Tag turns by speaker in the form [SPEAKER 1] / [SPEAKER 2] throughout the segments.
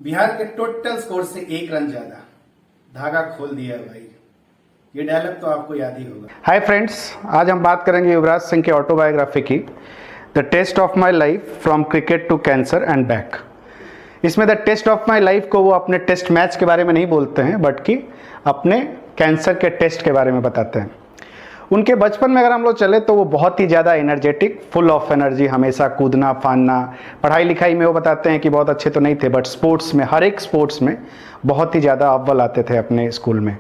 [SPEAKER 1] बिहार के total score से 1 run ज्यादा, धागा खोल दिया भाई। ये डायलॉग तो आपको याद ही होगा।
[SPEAKER 2] हाय फ्रेंड्स, आज हम बात करेंगे युवराज सिंह की ऑटोबायोग्राफी की, the test of my life from cricket to cancer and back. इसमें the test of my life को वो अपने टेस्ट मैच के बारे में नहीं बोलते हैं, बट कि अपने कैंसर के टेस्ट के बारे में बताते हैं। उनके बचपन में अगर हम लोग चले तो वो बहुत ही ज़्यादा एनर्जेटिक, फुल ऑफ एनर्जी, हमेशा कूदना फानना। पढ़ाई लिखाई में वो बताते हैं कि बहुत अच्छे तो नहीं थे, बट स्पोर्ट्स में, हर एक स्पोर्ट्स में बहुत ही ज़्यादा अव्वल आते थे अपने स्कूल में।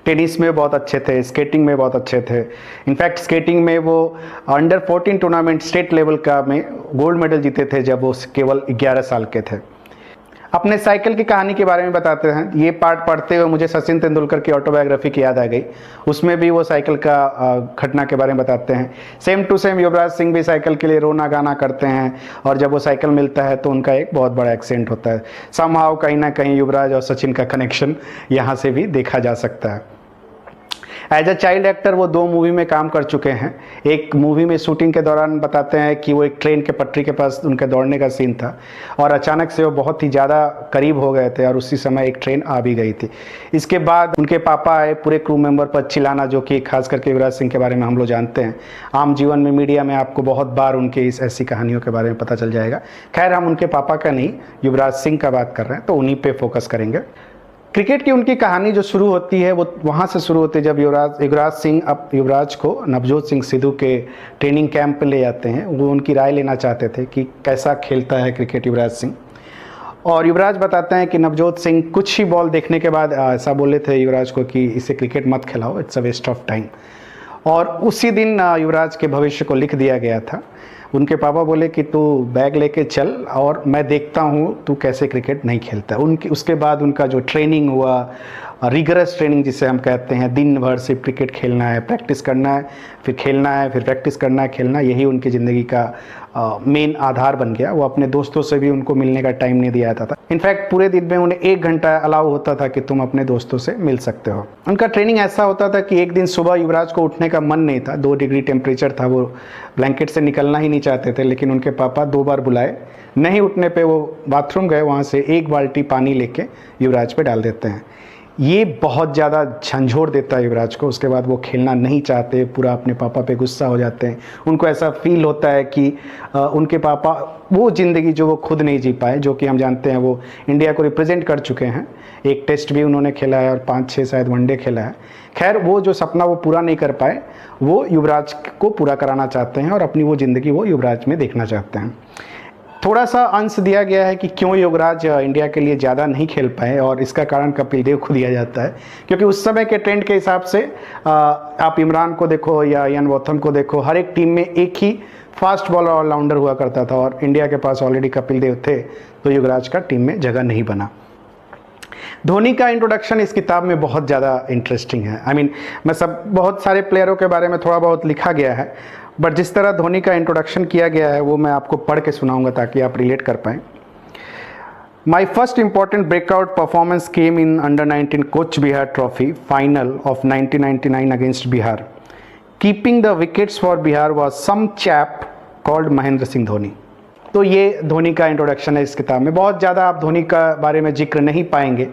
[SPEAKER 2] टेनिस में बहुत अच्छे थे, स्केटिंग में बहुत अच्छे थे। इनफैक्ट स्केटिंग में वो अंडर 14 टूर्नामेंट स्टेट लेवल का में गोल्ड मेडल जीते थे जब वो केवल 11 साल के थे। अपने साइकिल की कहानी के बारे में बताते हैं। ये पार्ट पढ़ते हुए मुझे सचिन तेंदुलकर की ऑटोबायोग्राफी की याद आ गई। उसमें भी वो साइकिल का घटना के बारे में बताते हैं। Same to same Yuvraj Singh भी साइकिल के लिए रोना गाना करते हैं, और जब वो साइकिल मिलता है तो उनका एक बहुत बड़ा एक्सीडेंट होता है। समहाउ कहीं ना कहीं युवराज और सचिन का कनेक्शन यहाँ से भी देखा जा सकता है। एज अ चाइल्ड एक्टर वो 2 मूवी में काम कर चुके हैं। एक मूवी में शूटिंग के दौरान बताते हैं कि वो एक ट्रेन के पटरी के पास उनके दौड़ने का सीन था, और अचानक से वो बहुत ही ज़्यादा करीब हो गए थे, और उसी समय एक ट्रेन आ भी गई थी। इसके बाद उनके पापा आए पूरे क्रू मेंबर पर चिल्लाना, जो कि खास करके युवराज सिंह के बारे में हम लोग जानते हैं। आम जीवन में मीडिया में आपको बहुत बार उनके इस ऐसी कहानियों के बारे में पता चल जाएगा। खैर, हम उनके पापा का नहीं, युवराज सिंह का बात कर रहे हैं, तो उन्हीं पर फोकस करेंगे। क्रिकेट की उनकी कहानी जो शुरू होती है वो वहाँ से शुरू होती है जब युवराज सिंह अब युवराज को नवजोत सिंह सिद्धू के ट्रेनिंग कैंप पे ले जाते हैं। वो उनकी राय लेना चाहते थे कि कैसा खेलता है क्रिकेट युवराज सिंह। और युवराज बताते हैं कि नवजोत सिंह कुछ ही बॉल देखने के बाद ऐसा बोले थे युवराज को कि इसे क्रिकेट मत खिलाओ, it's a waste of time. और उसी दिन युवराज के भविष्य को लिख दिया गया था। उनके पापा बोले कि तू बैग लेके चल और मैं देखता हूँ तू कैसे क्रिकेट नहीं खेलता। उसके बाद उनका जो ट्रेनिंग हुआ, रिगरस ट्रेनिंग जिसे हम कहते हैं, दिन भर सिर्फ क्रिकेट खेलना है, प्रैक्टिस करना है, फिर खेलना है, फिर प्रैक्टिस करना है, खेलना, यही उनकी ज़िंदगी का मेन आधार बन गया। वो अपने दोस्तों से भी उनको मिलने का टाइम नहीं दिया जाता था। इनफैक्ट पूरे दिन में उन्हें 1 घंटा अलाउ होता था कि तुम अपने दोस्तों से मिल सकते हो। उनका ट्रेनिंग ऐसा होता था कि एक दिन सुबह युवराज को उठने का मन नहीं था, 2 डिग्री टेम्परेचर था, वो ब्लैंकेट से निकलना ही नहीं चाहते थे, लेकिन उनके पापा 2 बार बुलाए, नहीं उठने पे वो बाथरूम गए, वहाँ से 1 बाल्टी पानी लेके युवराज पे डाल देते हैं। ये बहुत ज़्यादा झंझोड़ देता है युवराज को। उसके बाद वो खेलना नहीं चाहते, पूरा अपने पापा पे गुस्सा हो जाते हैं। उनको ऐसा फील होता है कि उनके पापा वो ज़िंदगी जो वो खुद नहीं जी पाए, जो कि हम जानते हैं वो इंडिया को रिप्रेजेंट कर चुके हैं। एक टेस्ट भी उन्होंने खेला है और 5-6 शायद वनडे खेला है। खैर, वो जो सपना वो पूरा नहीं कर पाए, वो युवराज को पूरा कराना चाहते हैं, और अपनी वो ज़िंदगी वो युवराज में देखना चाहते हैं। थोड़ा सा अंश दिया गया है कि क्यों युवराज इंडिया के लिए ज़्यादा नहीं खेल पाए, और इसका कारण कपिल देव को दिया जाता है। क्योंकि उस समय के ट्रेंड के हिसाब से आप इमरान को देखो या इयान बोथम को देखो, हर एक टीम में एक ही फास्ट बॉलर ऑलराउंडर हुआ करता था, और इंडिया के पास ऑलरेडी कपिल देव थे, तो युवराज का टीम में जगह नहीं बना। धोनी का इंट्रोडक्शन इस किताब में बहुत ज़्यादा इंटरेस्टिंग है। बहुत सारे प्लेयरों के बारे में थोड़ा बहुत लिखा गया है, बट जिस तरह धोनी का इंट्रोडक्शन किया गया है वो मैं आपको पढ़ के सुनाऊंगा ताकि आप रिलेट कर पाएँ। My first important breakout performance came in under 19 Cooch Behar trophy final of 1999 against Bihar. Keeping the wickets for Bihar was some chap called Mahendra Singh Dhoni. तो ये धोनी का इंट्रोडक्शन है इस किताब में। बहुत ज़्यादा आप धोनी का बारे में जिक्र नहीं पाएंगे,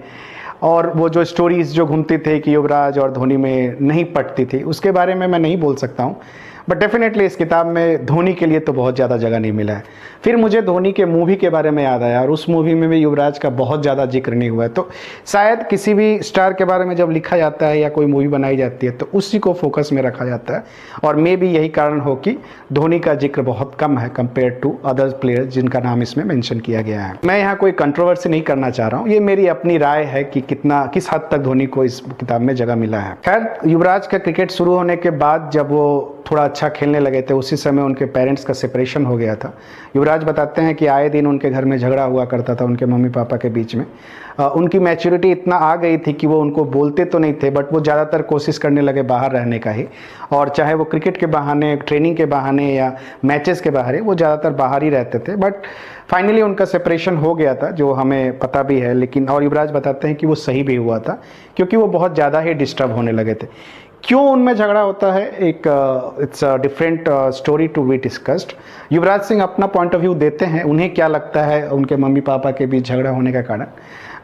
[SPEAKER 2] और वो जो स्टोरीज़ जो घूमती थे कि युवराज और धोनी में नहीं पटती थी, उसके बारे में मैं नहीं बोल सकता हूँ। बट डेफिनेटली इस किताब में धोनी के लिए तो बहुत ज़्यादा जगह नहीं मिला है। फिर मुझे धोनी के मूवी के बारे में याद आया, और उस मूवी में भी युवराज का बहुत ज़्यादा जिक्र नहीं हुआ है। तो शायद किसी भी स्टार के बारे में जब लिखा जाता है या कोई मूवी बनाई जाती है तो उसी को फोकस में रखा जाता है, और मे भी यही कारण हो कि धोनी का जिक्र बहुत कम है कंपेयर टू अदर प्लेयर्स जिनका नाम इसमें मेंशन किया गया है। मैं यहाँ कोई कंट्रोवर्सी नहीं करना चाह रहा हूँ, ये मेरी अपनी राय है कि किस हद तक धोनी को इस किताब में जगह मिला है। खैर, युवराज का क्रिकेट शुरू होने के बाद जब वो थोड़ा अच्छा खेलने लगे थे, उसी समय उनके पेरेंट्स का सेपरेशन हो गया था। युवराज बताते हैं कि आए दिन उनके घर में झगड़ा हुआ करता था उनके मम्मी पापा के बीच में। उनकी मैच्योरिटी इतना आ गई थी कि वो उनको बोलते तो नहीं थे, बट वो ज़्यादातर कोशिश करने लगे बाहर रहने का ही, और चाहे वो क्रिकेट के बहाने, ट्रेनिंग के बहाने या मैचेस के बहाने, वो ज़्यादातर बाहर ही रहते थे। बट फाइनली उनका सेपरेशन हो गया था, जो हमें पता भी है। लेकिन और युवराज बताते हैं कि वो सही भी हुआ था, क्योंकि वो बहुत ज़्यादा ही डिस्टर्ब होने लगे थे। क्यों उनमें झगड़ा होता है, एक it's a different story to be discussed. Yuvraj Singh अपना पॉइंट ऑफ व्यू देते हैं, उन्हें क्या लगता है उनके मम्मी पापा के बीच झगड़ा होने का कारण,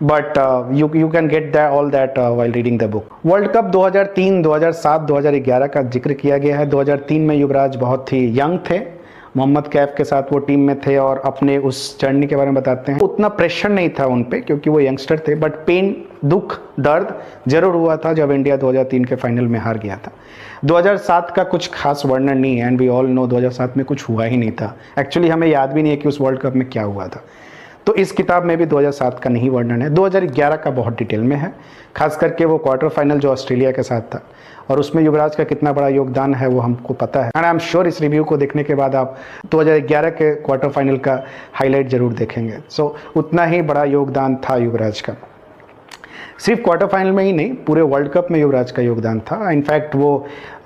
[SPEAKER 2] but you can get that all that while reading the book. World cup 2003, 2007, 2011 का जिक्र किया गया है। 2003 में युवराज बहुत ही यंग थे, मोहम्मद कैफ के साथ वो टीम में थे और अपने उस जर्नी के बारे में बताते हैं। उतना प्रेशर नहीं था उन पे क्योंकि वो यंगस्टर थे, बट पेन, दुख, दर्द जरूर हुआ था जब इंडिया 2003 के फाइनल में हार गया था। 2007 का कुछ खास वर्णन नहीं है, एंड वी ऑल नो 2007 में कुछ हुआ ही नहीं था। एक्चुअली हमें याद भी नहीं है कि उस वर्ल्ड कप में क्या हुआ था, तो इस किताब में भी 2007 का नहीं वर्णन है। 2011 का बहुत डिटेल में है, खास करके वो क्वार्टर फाइनल जो ऑस्ट्रेलिया के साथ था, और उसमें युवराज का कितना बड़ा योगदान है वो हमको पता है। एंड आई एम श्योर इस रिव्यू को देखने के बाद आप 2011 के क्वार्टर फाइनल का हाईलाइट जरूर देखेंगे। सो उतना ही बड़ा योगदान था युवराज का, सिर्फ क्वार्टर फाइनल में ही नहीं, पूरे वर्ल्ड कप में युवराज का योगदान था। इनफैक्ट वो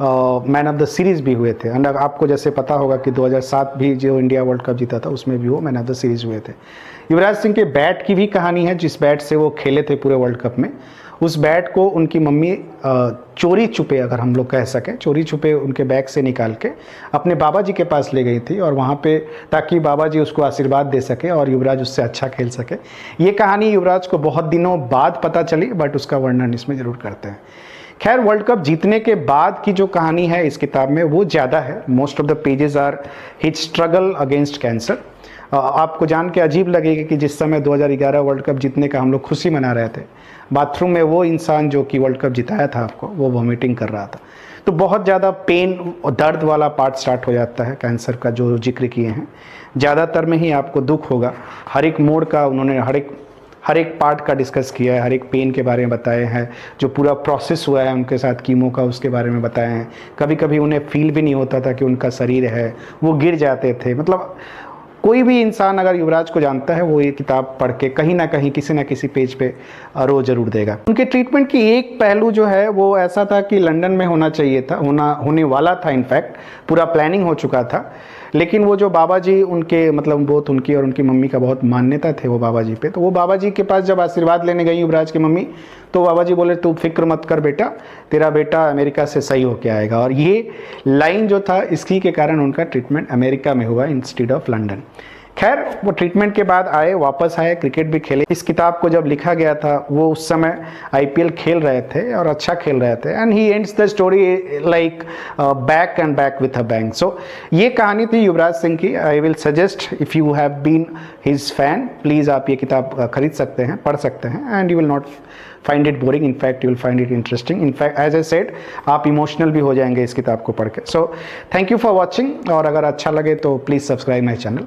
[SPEAKER 2] मैन ऑफ द सीरीज़ भी हुए थे। एंड आपको जैसे पता होगा कि 2007 भी जो इंडिया वर्ल्ड कप जीता था उसमें भी वो मैन ऑफ द सीरीज़ हुए थे। युवराज सिंह के बैट की भी कहानी है, जिस बैट से वो खेले थे पूरे वर्ल्ड कप में, उस बैट को उनकी मम्मी चोरी छुपे, अगर हम लोग कह सकें, चोरी छुपे उनके बैग से निकाल के अपने बाबा जी के पास ले गई थी, और वहाँ पे ताकि बाबा जी उसको आशीर्वाद दे सके और युवराज उससे अच्छा खेल सके। ये कहानी युवराज को बहुत दिनों बाद पता चली, बट उसका वर्णन इसमें ज़रूर करते हैं। खैर, वर्ल्ड कप जीतने के बाद की जो कहानी है इस किताब में वो ज़्यादा है। Most of the pages are his struggle against cancer. आपको जान के अजीब लगेगा कि जिस समय 2011 वर्ल्ड कप जीतने का हम लोग खुशी मना रहे थे, बाथरूम में वो इंसान जो कि वर्ल्ड कप जिताया था आपको, वो वॉमिटिंग कर रहा था। तो बहुत ज़्यादा पेन और दर्द वाला पार्ट स्टार्ट हो जाता है कैंसर का, जो जिक्र किए हैं। ज़्यादातर में ही आपको दुख होगा, हर एक मोड का उन्होंने हर एक पार्ट का डिस्कस किया है, हर एक पेन के बारे में बताए हैं, जो पूरा प्रोसेस हुआ है उनके साथ कीमो का उसके बारे में बताए हैं। कभी कभी उन्हें फील भी नहीं होता था कि उनका शरीर है, वो गिर जाते थे। मतलब कोई भी इंसान अगर युवराज को जानता है वो ये किताब पढ़ के कहीं ना कहीं किसी ना किसी पेज पे रो जरूर देगा। उनके ट्रीटमेंट की एक पहलू जो है वो ऐसा था कि लंदन में होना चाहिए था, होने वाला था, इनफैक्ट पूरा प्लानिंग हो चुका था, लेकिन वो जो बाबा जी उनके, मतलब बहुत उनकी और उनकी मम्मी का बहुत मान्यता थे वो बाबा जी पे, तो वो बाबा जी के पास जब आशीर्वाद लेने गई युवराज की मम्मी, तो बाबा जी बोले तू फिक्र मत कर बेटा, तेरा बेटा अमेरिका से सही होके आएगा। और ये लाइन जो था, इसकी के कारण उनका ट्रीटमेंट अमेरिका में हुआ इंस्टेड ऑफ लंदन। खैर, वो ट्रीटमेंट के बाद वापस आए, क्रिकेट भी खेले। इस किताब को जब लिखा गया था वो उस समय आईपीएल खेल रहे थे और अच्छा खेल रहे थे, and he ends the story like back and back with a bang. So ये कहानी थी युवराज सिंह की। I will suggest, if you have been his fan, please आप ये किताब खरीद सकते हैं, पढ़ सकते हैं, and you will not find it boring, in fact you will find it interesting. In fact as I said, आप इमोशनल भी हो जाएंगे इस किताब को पढ़ के। So thank you for watching, और अगर अच्छा लगे तो प्लीज़ सब्सक्राइब माई चैनल।